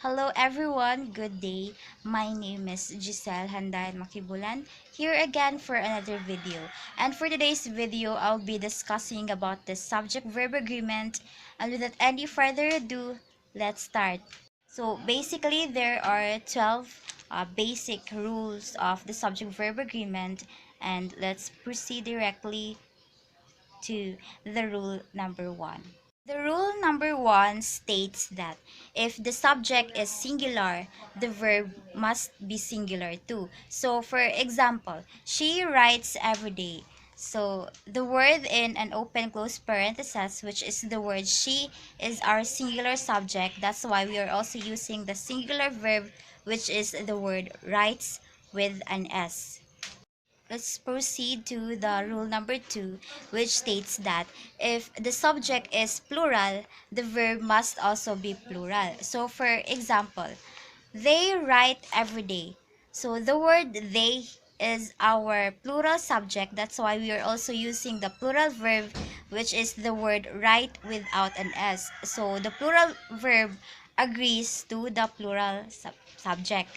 Hello everyone, good day. My name is Giselle Handayan Makibulan, here again for another video. And for today's video, I'll be discussing about the subject-verb agreement. And without any further ado, let's start. So basically, there are 12 basic rules of the subject-verb agreement, and let's proceed directly to the rule number 1. The rule number 1 states that if the subject is singular, the verb must be singular too. So, for example, she writes every day. So, the word in an open close parenthesis, which is the word she, is our singular subject. That's why we are also using the singular verb, which is the word writes with an S. Let's proceed to the rule number 2, which states that if the subject is plural, the verb must also be plural. So, for example, they write every day. So, the word they is our plural subject. That's why we are also using the plural verb, which is the word write without an S. So, the plural verb agrees to the plural subject.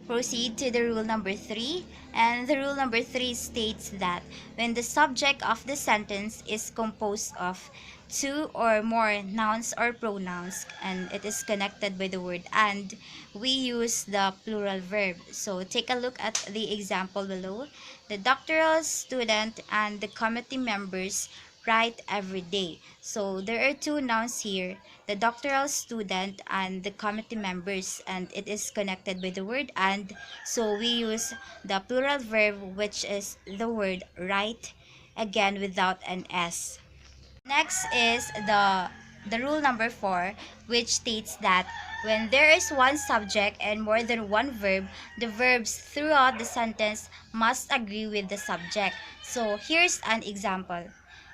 Proceed to the rule number 3, and the rule number 3 states that when the subject of the sentence is composed of two or more nouns or pronouns and it is connected by the word and, we use the plural verb. So take a look at the example below. The doctoral student and the committee members write every day. So there are two nouns here, the doctoral student and the committee members, and it is connected by the word and, so we use the plural verb, which is the word write, again without an S. Next is the rule number 4, which states that when there is one subject and more than one verb, the verbs throughout the sentence must agree with the subject. So here's an example.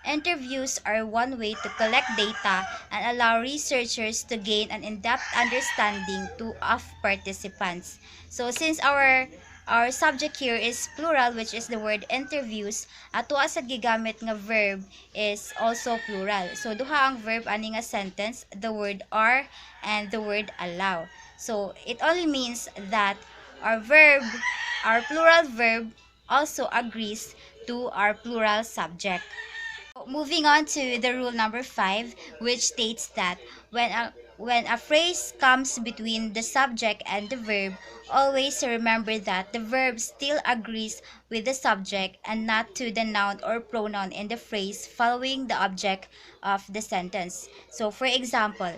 Interviews are one way to collect data and allow researchers to gain an in-depth understanding of participants. So since our subject here is plural, which is the word interviews, ato sa gigamit nga verb is also plural. So duha ang verb ani nga sentence, the word are and the word allow. So it only means that our plural verb also agrees to our plural subject. Moving on to the rule number 5, which states that when a phrase comes between the subject and the verb, always remember that the verb still agrees with the subject and not to the noun or pronoun in the phrase following the object of the sentence. So, for example,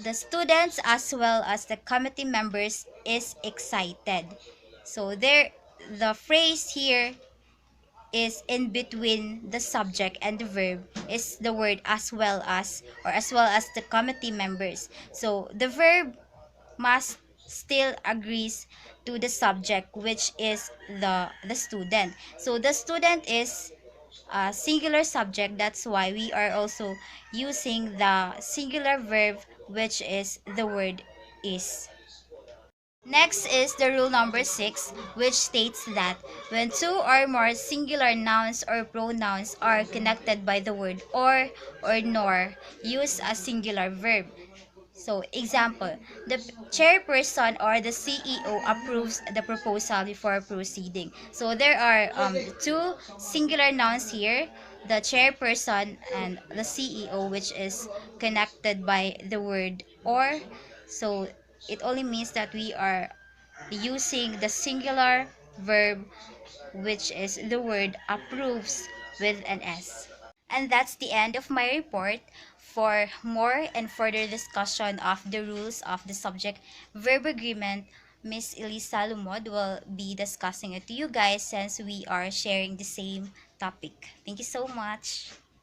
the students as well as the committee members is excited. So, the phrase here is in between the subject and the verb is the word as well as, or as well as the committee members. So the verb must still agrees to the subject, which is the student. So the student is a singular subject. That's why we are also using the singular verb, which is the word is. Next is the rule number 6, which states that when two or more singular nouns or pronouns are connected by the word or nor, use a singular verb. So, example, the chairperson or the CEO approves the proposal before proceeding. So, there are two singular nouns here, the chairperson and the CEO, which is connected by the word or. So, it only means that we are using the singular verb, which is the word approves with an S. And that's the end of my report. For more and further discussion of the rules of the subject-verb agreement, Miss Elisa Lumod will be discussing it to you guys since we are sharing the same topic. Thank you so much.